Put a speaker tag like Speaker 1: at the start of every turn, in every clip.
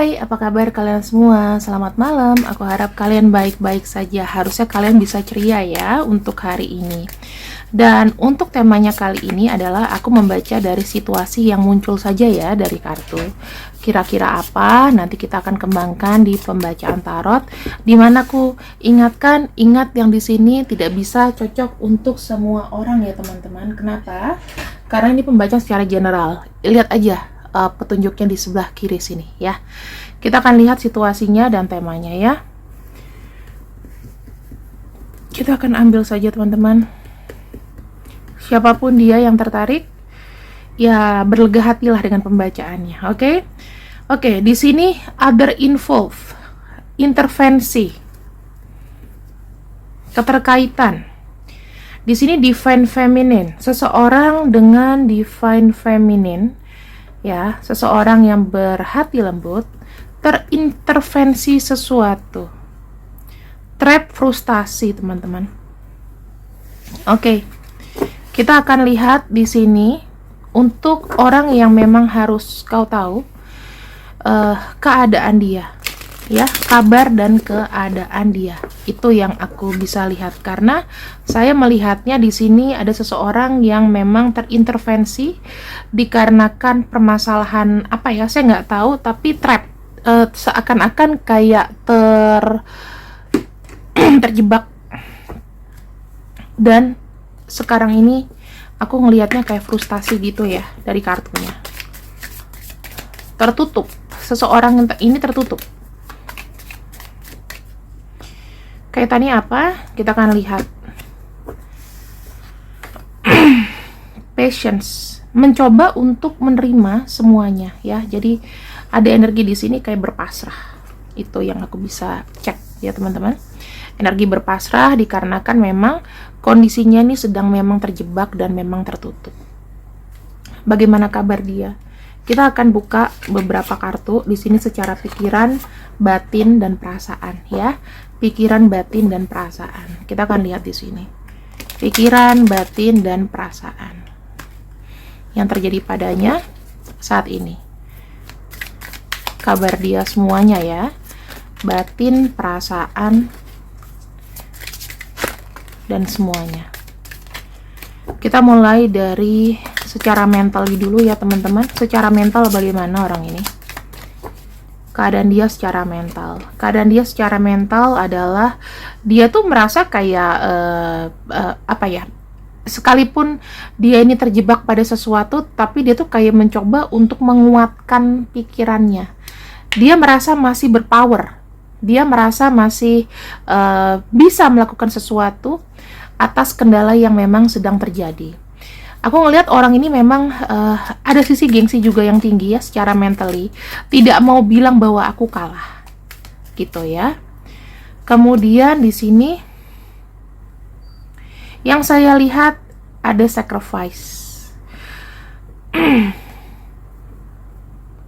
Speaker 1: Hai, apa kabar kalian semua? Selamat malam. Aku harap kalian baik-baik saja. Harusnya kalian bisa ceria ya untuk hari ini. Dan untuk temanya kali ini adalah aku membaca dari situasi yang muncul saja ya dari kartu. Kira-kira apa? Nanti kita akan kembangkan di pembacaan tarot. Dimana aku ingatkan, ingat yang di sini tidak bisa cocok untuk semua orang ya teman-teman. Kenapa? Karena ini pembacaan secara general. Lihat aja petunjuknya di sebelah kiri sini ya. Kita akan lihat situasinya dan temanya ya. Kita akan ambil saja teman-teman. Siapapun dia yang tertarik, ya berlega hatilah dengan pembacaannya. Oke, di sini other involved, intervensi, keterkaitan. Di sini divine feminine, seseorang dengan divine feminine. Ya, seseorang yang berhati lembut terintervensi sesuatu, trap frustasi teman-teman. Oke, kita akan lihat di sini untuk orang yang memang harus kau tahu keadaan dia, ya, kabar dan keadaan dia. Itu yang aku bisa lihat karena saya melihatnya di sini ada seseorang yang memang terintervensi dikarenakan permasalahan apa ya, saya nggak tahu, tapi trap, seakan-akan kayak terjebak. Dan sekarang ini aku ngelihatnya kayak frustasi gitu ya dari kartunya. Tertutup, seseorang ini tertutup. Kaitannya apa? Kita akan lihat. Patience, mencoba untuk menerima semuanya ya. Jadi ada energi di sini kayak berpasrah. Itu yang aku bisa cek ya teman-teman. Energi berpasrah dikarenakan memang kondisinya ini sedang memang terjebak dan memang tertutup. Bagaimana kabar dia? Kita akan buka beberapa kartu di sini secara pikiran, batin dan perasaan ya. Pikiran, batin dan perasaan. Kita akan lihat di sini. Pikiran, batin dan perasaan yang terjadi padanya saat ini. Kabar dia semuanya ya. Batin, perasaan dan semuanya. Kita mulai dari secara mental dulu ya teman-teman. Secara mental bagaimana orang ini? Keadaan dia secara mental. Keadaan dia secara mental adalah dia tuh merasa kayak apa ya? Sekalipun dia ini terjebak pada sesuatu, tapi dia tuh kayak mencoba untuk menguatkan pikirannya. Dia merasa masih berpower. Dia merasa masih bisa melakukan sesuatu atas kendala yang memang sedang terjadi. Aku ngelihat orang ini memang ada sisi gengsi juga yang tinggi ya secara mentally. Tidak mau bilang bahwa aku kalah. Gitu ya. Kemudian di sini yang saya lihat ada sacrifice.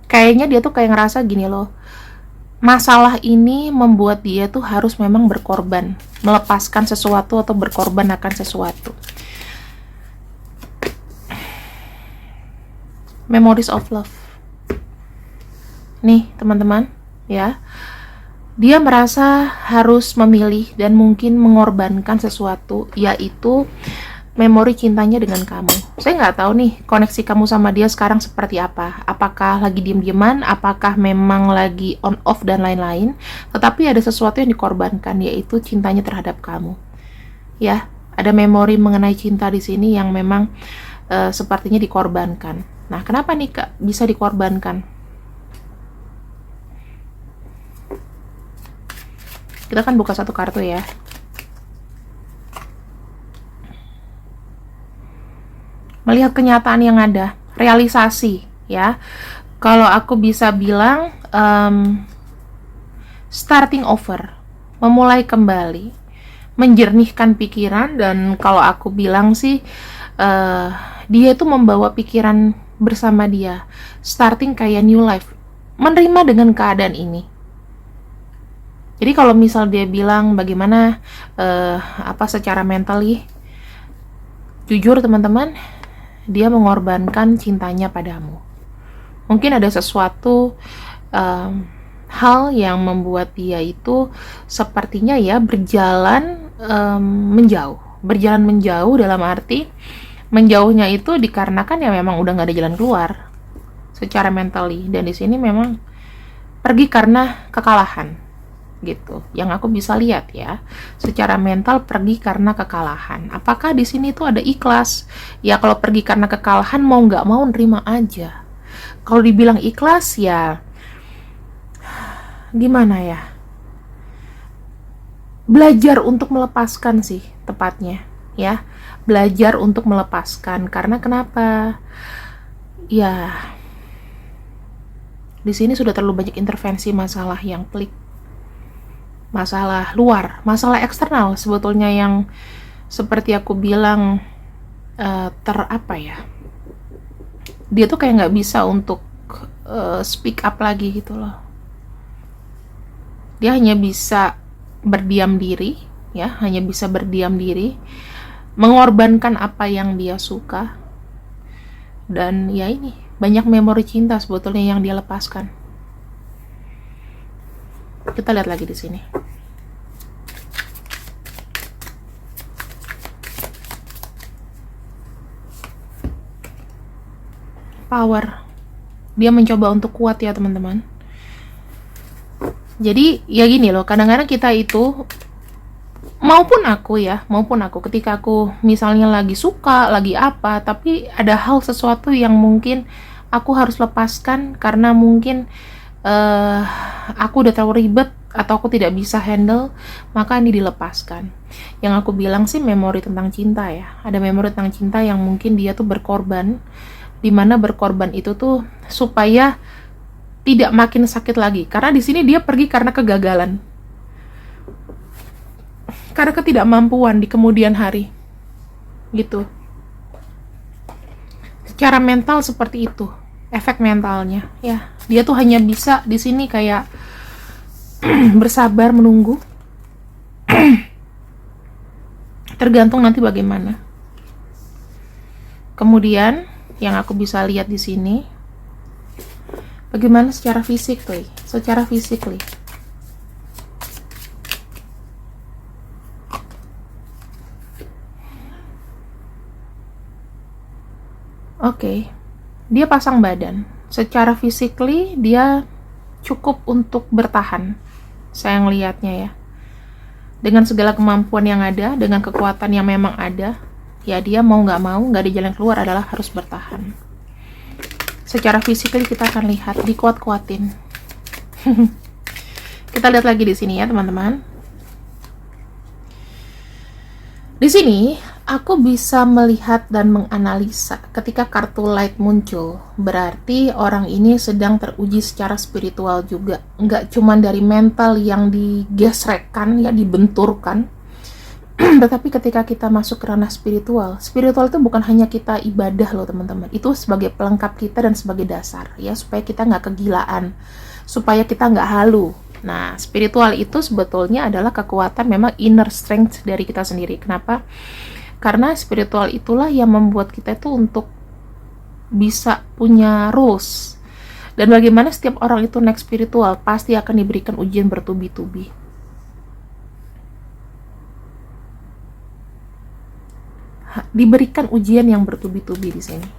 Speaker 1: Kayaknya dia tuh kayak ngerasa gini loh. Masalah ini membuat dia tuh harus memang berkorban, melepaskan sesuatu atau berkorban akan sesuatu. Memories of love. Nih teman-teman ya, dia merasa harus memilih dan mungkin mengorbankan sesuatu, yaitu memori cintanya dengan kamu. Saya nggak tahu nih koneksi kamu sama dia sekarang seperti apa. Apakah lagi diem-dieman, apakah memang lagi on off dan lain-lain. Tetapi ada sesuatu yang dikorbankan, yaitu cintanya terhadap kamu. Ya, ada memori mengenai cinta di sini yang memang sepertinya dikorbankan. Nah, kenapa nih Kak bisa dikorbankan? Kita akan buka satu kartu ya. Melihat kenyataan yang ada, realisasi ya. Kalau aku bisa bilang starting over, memulai kembali, menjernihkan pikiran. Dan kalau aku bilang sih dia itu membawa pikiran bersama dia, starting kayak new life, menerima dengan keadaan ini. Jadi kalau misal dia bilang bagaimana apa secara mentally, jujur teman-teman, dia mengorbankan cintanya padamu. Mungkin ada sesuatu hal yang membuat dia itu sepertinya ya berjalan menjauh. Berjalan menjauh dalam arti menjauhnya itu dikarenakan ya memang udah nggak ada jalan keluar secara mentally, dan di sini memang pergi karena kekalahan gitu. Yang aku bisa lihat ya, secara mental pergi karena kekalahan. Apakah di sini tuh ada ikhlas? Ya kalau pergi karena kekalahan mau nggak mau nerima aja. Kalau dibilang ikhlas ya gimana ya? Belajar untuk melepaskan sih tepatnya ya. Belajar untuk melepaskan, karena kenapa? Ya di sini sudah terlalu banyak intervensi masalah yang pelik, masalah luar, masalah eksternal sebetulnya yang seperti aku bilang apa ya? Dia tuh kayak nggak bisa untuk speak up lagi gitu loh. Dia hanya bisa berdiam diri, ya, hanya bisa berdiam diri, mengorbankan apa yang dia suka, dan ya ini banyak memori cinta sebetulnya yang dia lepaskan. Kita lihat lagi di sini. Power. Dia mencoba untuk kuat ya teman-teman. Jadi ya gini loh, kadang-kadang kita itu maupun aku ketika aku misalnya lagi suka, lagi apa, tapi ada hal sesuatu yang mungkin aku harus lepaskan karena mungkin aku udah terlalu ribet atau aku tidak bisa handle, maka ini dilepaskan. Yang aku bilang sih memori tentang cinta ya. Ada memori tentang cinta yang mungkin dia tuh berkorban, dimana berkorban itu tuh supaya tidak makin sakit lagi. Karena di sini dia pergi karena kegagalan, karena ketidakmampuan di kemudian hari, gitu. Secara mental seperti itu, efek mentalnya, ya. Dia tuh hanya bisa di sini kayak bersabar menunggu, tergantung nanti bagaimana. Kemudian yang aku bisa lihat di sini, bagaimana secara fisik, secara physically. Oke, dia pasang badan. Secara physically dia cukup untuk bertahan. Saya ngelihatnya ya. Dengan segala kemampuan yang ada, dengan kekuatan yang memang ada, ya dia mau nggak ada jalan keluar adalah harus bertahan. Secara physically kita akan lihat dikuat-kuatin. Kita lihat lagi di sini ya teman-teman. Di sini aku bisa melihat dan menganalisa ketika kartu light muncul, berarti orang ini sedang teruji secara spiritual juga. Nggak cuma dari mental yang digesrekkan, ya dibenturkan, tetapi ketika kita masuk ke ranah spiritual, spiritual itu bukan hanya kita ibadah loh teman-teman. Itu sebagai pelengkap kita dan sebagai dasar, ya, supaya kita nggak kegilaan, supaya kita nggak halu. Nah, spiritual itu sebetulnya adalah kekuatan, memang inner strength dari kita sendiri. Kenapa? Karena spiritual itulah yang membuat kita itu untuk bisa punya rules. Dan bagaimana setiap orang itu naik spiritual, pasti akan diberikan ujian bertubi-tubi. Diberikan ujian yang bertubi-tubi di sini.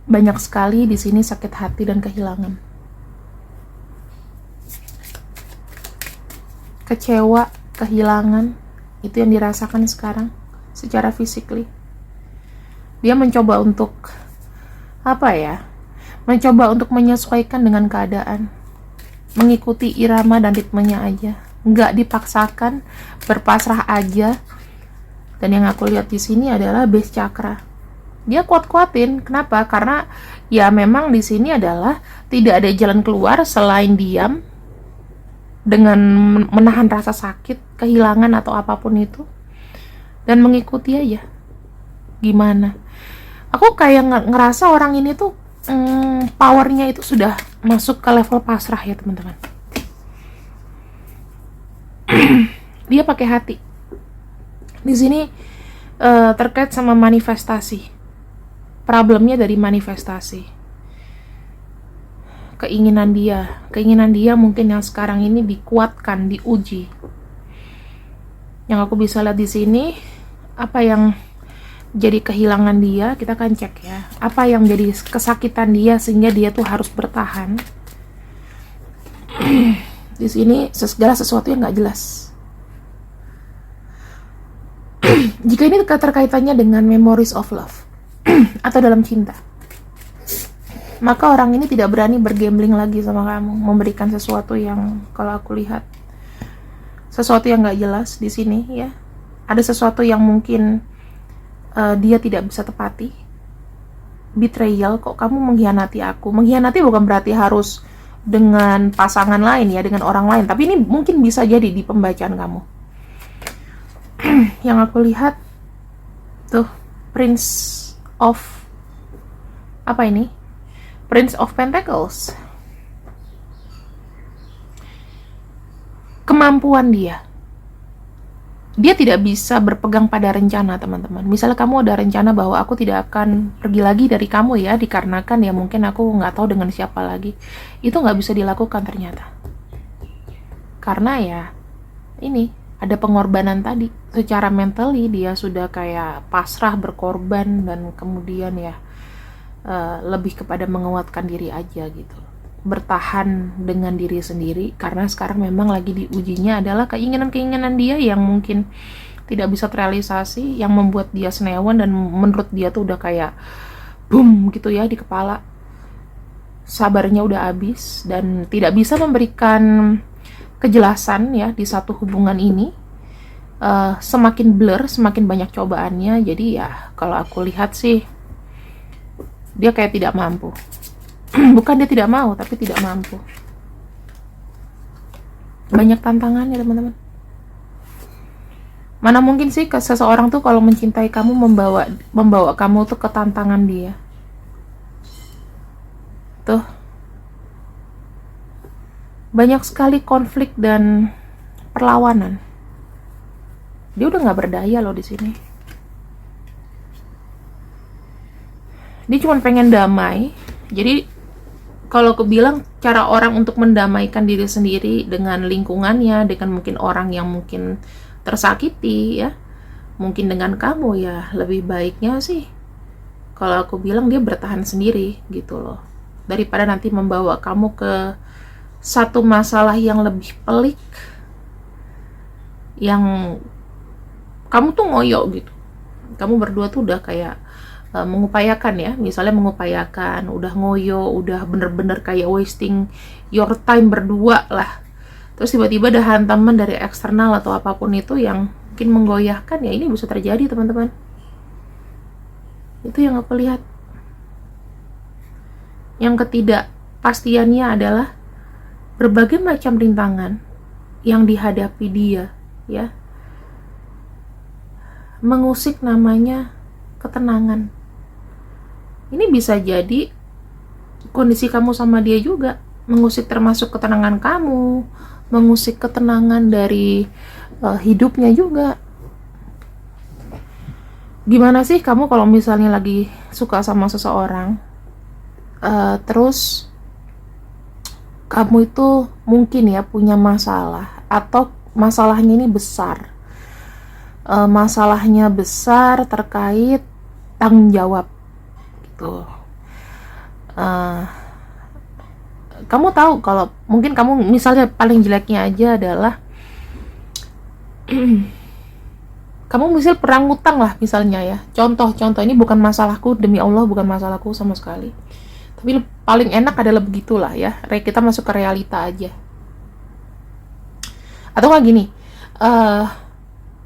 Speaker 1: Banyak sekali di sini sakit hati dan kehilangan. Kecewa, kehilangan, itu yang dirasakan sekarang secara physically. Dia mencoba untuk apa ya? Mencoba untuk menyesuaikan dengan keadaan, mengikuti irama dan ritmenya aja, nggak dipaksakan, berpasrah aja. Dan yang aku lihat di sini adalah base chakra. Dia kuat-kuatin. Kenapa? Karena ya memang di sini adalah tidak ada jalan keluar selain diam dengan menahan rasa sakit, kehilangan atau apapun itu, dan mengikuti aja. Gimana? Aku kayak ngerasa orang ini tuh powernya itu sudah masuk ke level pasrah ya teman-teman. Dia pakai hati. Di sini terkait sama manifestasi. Problemnya dari manifestasi. Keinginan dia mungkin yang sekarang ini dikuatkan, diuji. Yang aku bisa lihat di sini, apa yang jadi kehilangan dia, kita akan cek ya. Apa yang jadi kesakitan dia sehingga dia tuh harus bertahan. Di sini segala sesuatu yang nggak jelas. Jika ini keterkaitannya dengan memories of love atau dalam cinta, maka orang ini tidak berani bergambling lagi sama kamu, memberikan sesuatu yang, kalau aku lihat, sesuatu yang nggak jelas di sini ya. Ada sesuatu yang mungkin dia tidak bisa tepati. Betrayal, kok kamu mengkhianati aku. Mengkhianati bukan berarti harus dengan pasangan lain ya, dengan orang lain, tapi ini mungkin bisa jadi di pembacaan kamu. Yang aku lihat tuh Prince of apa ini? Prince of Pentacles. Kemampuan dia tidak bisa berpegang pada rencana, teman-teman. Misalnya kamu ada rencana bahwa aku tidak akan pergi lagi dari kamu ya, dikarenakan ya mungkin aku nggak tahu dengan siapa lagi. Itu nggak bisa dilakukan ternyata. Karena ya ini ada pengorbanan tadi. Secara mentally dia sudah kayak pasrah, berkorban, dan kemudian ya lebih kepada menguatkan diri aja gitu. Bertahan dengan diri sendiri, karena sekarang memang lagi diujinya adalah keinginan-keinginan dia yang mungkin tidak bisa terrealisasi, yang membuat dia senewan dan menurut dia tuh udah kayak boom gitu ya di kepala. Sabarnya udah habis dan tidak bisa memberikan kejelasan ya di satu hubungan ini. Semakin blur, semakin banyak cobaannya. Jadi ya kalau aku lihat sih dia kayak tidak mampu. Bukan dia tidak mau, tapi tidak mampu. Banyak tantangannya, teman-teman. Mana mungkin sih seseorang tuh kalau mencintai kamu membawa kamu tuh ke tantangan dia. Tuh. Banyak sekali konflik dan perlawanan. Dia udah nggak berdaya loh di sini. Dia cuma pengen damai. Jadi kalau aku bilang cara orang untuk mendamaikan diri sendiri dengan lingkungannya, dengan mungkin orang yang mungkin tersakiti ya, mungkin dengan kamu ya, lebih baiknya sih kalau aku bilang dia bertahan sendiri gitu loh, daripada nanti membawa kamu ke satu masalah yang lebih pelik, yang kamu tuh ngoyo gitu. Kamu berdua tuh udah kayak mengupayakan ya, misalnya mengupayakan, udah ngoyo, udah bener-bener kayak wasting your time berdua lah, terus tiba-tiba ada hantaman dari eksternal atau apapun itu yang mungkin menggoyahkan ya. Ini bisa terjadi, teman-teman. Itu yang aku lihat. Yang ketidakpastiannya adalah berbagai macam rintangan yang dihadapi dia ya, mengusik namanya ketenangan. Ini bisa jadi kondisi kamu sama dia juga mengusik, termasuk ketenangan kamu, mengusik ketenangan dari hidupnya juga. Gimana sih kamu kalau misalnya lagi suka sama seseorang, terus kamu itu mungkin ya punya masalah, atau masalahnya ini besar, masalahnya besar terkait tanggung jawab gitu. Kamu tahu kalau mungkin kamu misalnya paling jeleknya aja adalah kamu misal perang utang lah misalnya ya. Contoh ini bukan masalahku, demi Allah bukan masalahku sama sekali. Tapi paling enak adalah begitulah ya. Kita masuk ke realita aja. Atau nggak gini,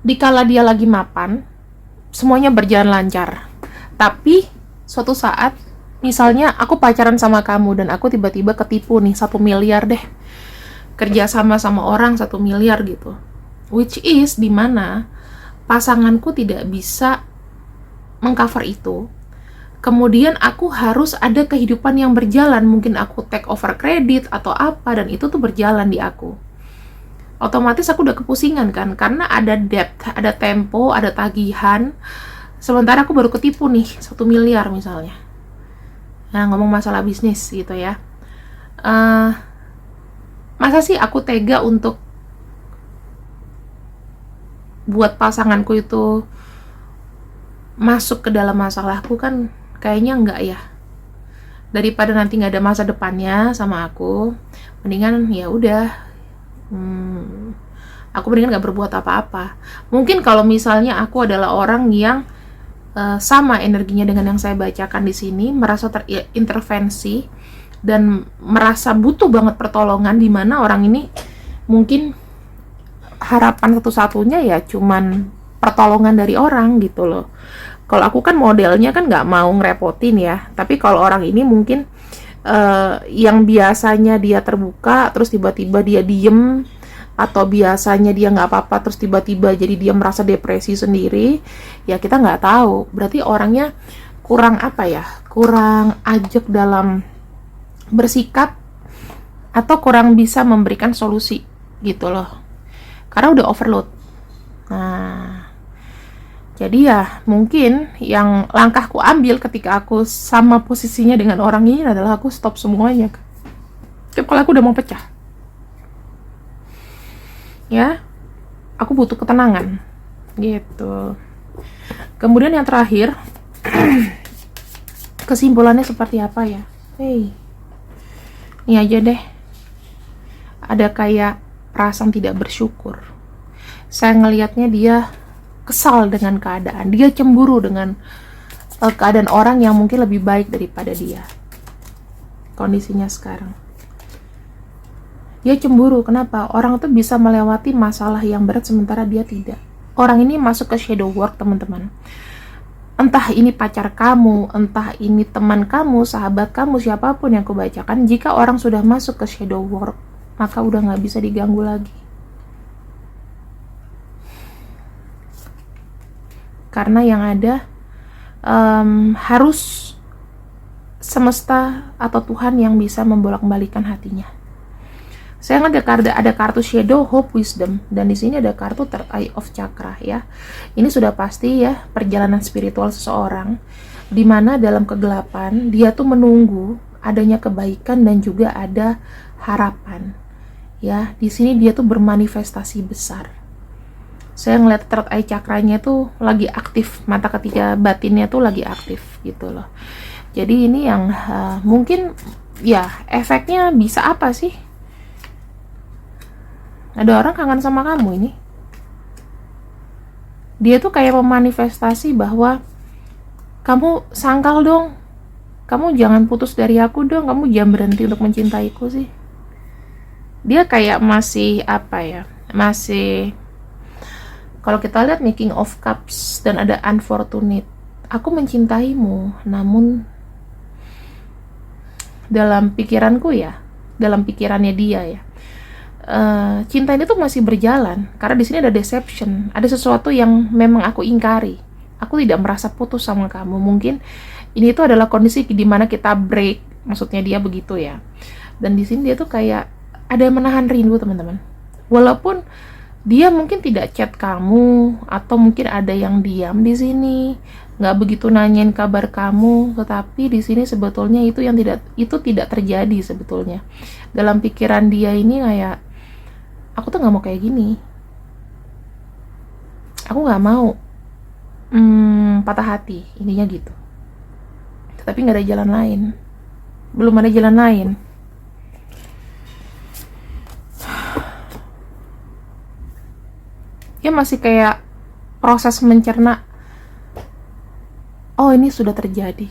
Speaker 1: dikala dia lagi mapan, semuanya berjalan lancar. Tapi suatu saat, misalnya aku pacaran sama kamu dan aku tiba-tiba ketipu nih 1 miliar deh. Kerja sama orang 1 miliar gitu. Which is dimana pasanganku tidak bisa mengcover itu. Kemudian aku harus ada kehidupan yang berjalan. Mungkin aku take over kredit atau apa, dan itu tuh berjalan di aku. otomatis aku udah kepusingan kan, karena ada debt, ada tempo, ada tagihan, sementara aku baru ketipu nih 1 miliar misalnya. Nah, ngomong masalah bisnis gitu ya, masa sih aku tega untuk buat pasanganku itu masuk ke dalam masalahku? Kan kayaknya enggak ya. Daripada nanti nggak ada masa depannya sama aku, mendingan ya udah, aku mendingan nggak berbuat apa-apa. Mungkin kalau misalnya aku adalah orang yang sama energinya dengan yang saya bacakan di sini, merasa terintervensi dan merasa butuh banget pertolongan, di mana orang ini mungkin harapan satu-satunya ya cuman pertolongan dari orang gitu loh. Kalau aku kan modelnya kan nggak mau ngerepotin ya, tapi kalau orang ini mungkin yang biasanya dia terbuka terus tiba-tiba dia diem, atau biasanya dia nggak apa-apa terus tiba-tiba jadi dia merasa depresi sendiri, ya kita nggak tahu. Berarti orangnya kurang apa ya, kurang ajak dalam bersikap, atau kurang bisa memberikan solusi gitu loh, karena udah overload. Nah, jadi ya mungkin yang langkahku ambil ketika aku sama posisinya dengan orang ini adalah aku stop semuanya. Kepala aku udah mau pecah. Ya, aku butuh ketenangan gitu. Kemudian yang terakhir, kesimpulannya seperti apa ya? Ini aja deh, ada kayak perasaan tidak bersyukur. Saya ngelihatnya dia kesal dengan keadaan, dia cemburu dengan keadaan orang yang mungkin lebih baik daripada dia. Kondisinya sekarang dia cemburu. Kenapa? Orang itu bisa melewati masalah yang berat sementara dia tidak. Orang ini masuk ke shadow work, teman-teman. Entah ini pacar kamu, entah ini teman kamu, sahabat kamu, siapapun yang aku bacakan, jika orang sudah masuk ke shadow work, maka udah nggak bisa diganggu lagi. Karena yang ada harus semesta atau Tuhan yang bisa membolak-balikan hatinya. Saya ada kartu shadow, hope, wisdom, dan di sini ada kartu third eye of chakra ya. Ini sudah pasti ya perjalanan spiritual seseorang, di mana dalam kegelapan dia tuh menunggu adanya kebaikan dan juga ada harapan. Ya, di sini dia tuh bermanifestasi besar. Saya ngeliat third eye chakranya tuh lagi aktif, mata ketiga batinnya tuh lagi aktif gitu loh. Jadi ini yang mungkin ya efeknya bisa apa sih? Ada orang kangen sama kamu ini. Dia tuh kayak memanifestasi bahwa kamu sangkal dong, kamu jangan putus dari aku dong, kamu jangan berhenti untuk mencintaiku sih. Dia kayak masih apa ya, masih, kalau kita lihat nih King of Cups dan ada Unfortunate, aku mencintaimu, namun dalam pikiranku ya, dalam pikirannya dia ya, cinta ini tuh masih berjalan. Karena di sini ada deception, ada sesuatu yang memang aku ingkari. Aku tidak merasa putus sama kamu. Mungkin ini tuh adalah kondisi di mana kita break, maksudnya dia begitu ya. Dan di sini dia tuh kayak ada menahan rindu, teman-teman. Walaupun dia mungkin tidak chat kamu, atau mungkin ada yang diam di sini, nggak begitu nanyain kabar kamu, tetapi di sini sebetulnya itu tidak terjadi sebetulnya. Dalam pikiran dia ini kayak, aku tuh nggak mau kayak gini, aku nggak mau patah hati, intinya gitu. Tetapi nggak ada jalan lain, belum ada jalan lain. Dia masih kayak proses mencerna, oh ini sudah terjadi,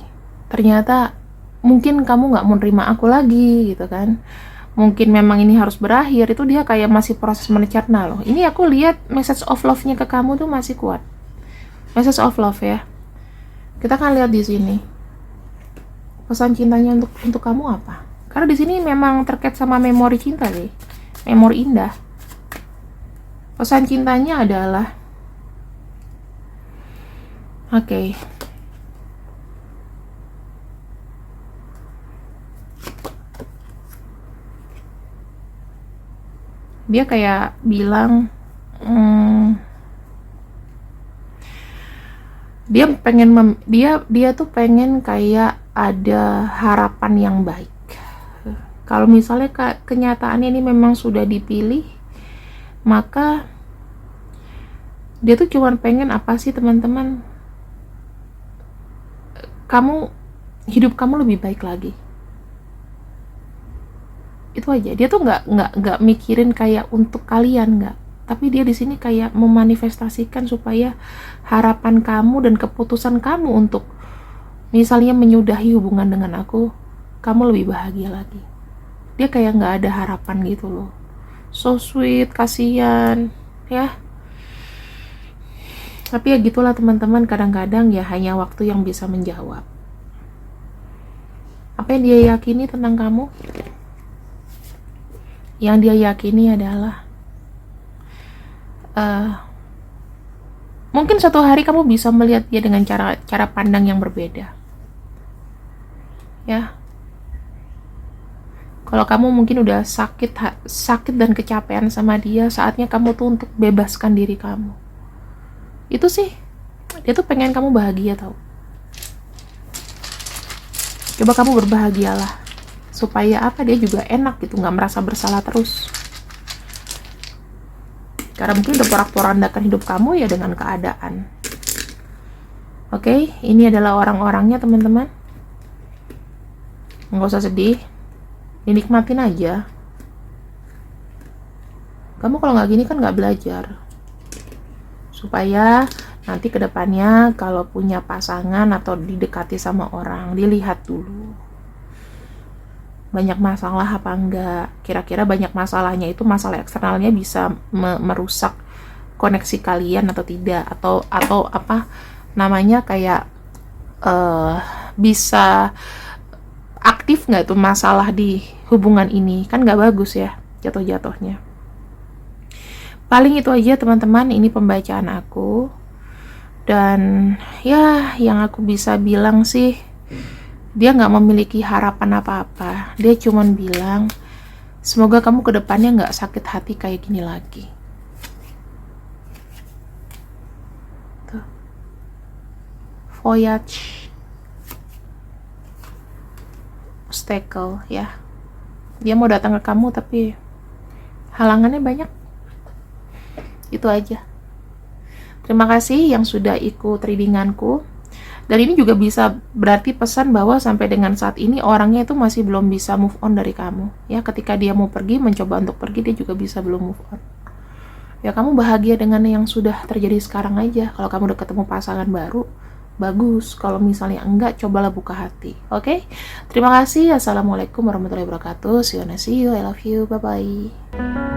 Speaker 1: ternyata mungkin kamu nggak mau nerima aku lagi gitu kan, mungkin memang ini harus berakhir. Itu dia kayak masih proses mencerna loh. Ini aku lihat message of love-nya ke kamu tuh masih kuat, message of love ya. Kita kan lihat di sini pesan cintanya untuk kamu apa, karena di sini memang terkait sama memori cinta deh, memori indah. Pesan cintanya adalah oke. Dia kayak bilang, dia tuh pengen kayak ada harapan yang baik. Kalau misalnya kenyataannya ini memang sudah dipilih, maka dia tuh cuma pengen apa sih teman-teman, hidup kamu lebih baik lagi. Itu aja. Dia tuh nggak mikirin kayak untuk kalian, nggak, tapi dia di sini kayak memanifestasikan supaya harapan kamu dan keputusan kamu untuk misalnya menyudahi hubungan dengan aku, kamu lebih bahagia lagi. Dia kayak nggak ada harapan gitu loh. So sweet, kasihan ya. Tapi ya gitulah teman-teman, kadang-kadang ya hanya waktu yang bisa menjawab apa yang dia yakini tentang kamu. Yang dia yakini adalah mungkin suatu hari kamu bisa melihat dia dengan cara pandang yang berbeda ya. Kalau kamu mungkin udah sakit dan kecapean sama dia, saatnya kamu tuh untuk bebaskan diri kamu. Itu sih, dia tuh pengen kamu bahagia tau. Coba kamu berbahagialah, supaya apa, dia juga enak gitu, nggak merasa bersalah terus. Karena mungkin udah porak-porandakan hidup kamu ya dengan keadaan. Oke, ini adalah orang-orangnya teman-teman. Nggak usah sedih, dinikmatin aja. Kamu kalau nggak gini kan nggak belajar. Supaya nanti kedepannya kalau punya pasangan atau didekati sama orang, dilihat dulu banyak masalah apa enggak. Kira-kira banyak masalahnya itu masalah eksternalnya bisa merusak koneksi kalian atau tidak, atau apa namanya kayak bisa aktif nggak tuh masalah di hubungan ini, kan nggak bagus ya jatuh-jatuhnya. Paling itu aja teman-teman, ini pembacaan aku. Dan ya yang aku bisa bilang sih, dia nggak memiliki harapan apa-apa. Dia cuman bilang, semoga kamu kedepannya nggak sakit hati kayak gini lagi. Tuh. Voyage obstacle ya. Dia mau datang ke kamu tapi halangannya banyak. Itu aja. Terima kasih yang sudah ikut readinganku. Dan ini juga bisa berarti pesan bahwa sampai dengan saat ini orangnya itu masih belum bisa move on dari kamu. Ya, ketika dia mau pergi, mencoba untuk pergi, dia juga bisa belum move on. Ya, kamu bahagia dengan yang sudah terjadi sekarang aja. Kalau kamu udah ketemu pasangan baru, bagus. Kalau misalnya enggak, cobalah buka hati. Oke? Terima kasih. Assalamualaikum warahmatullahi wabarakatuh. See you, I love you. Bye-bye.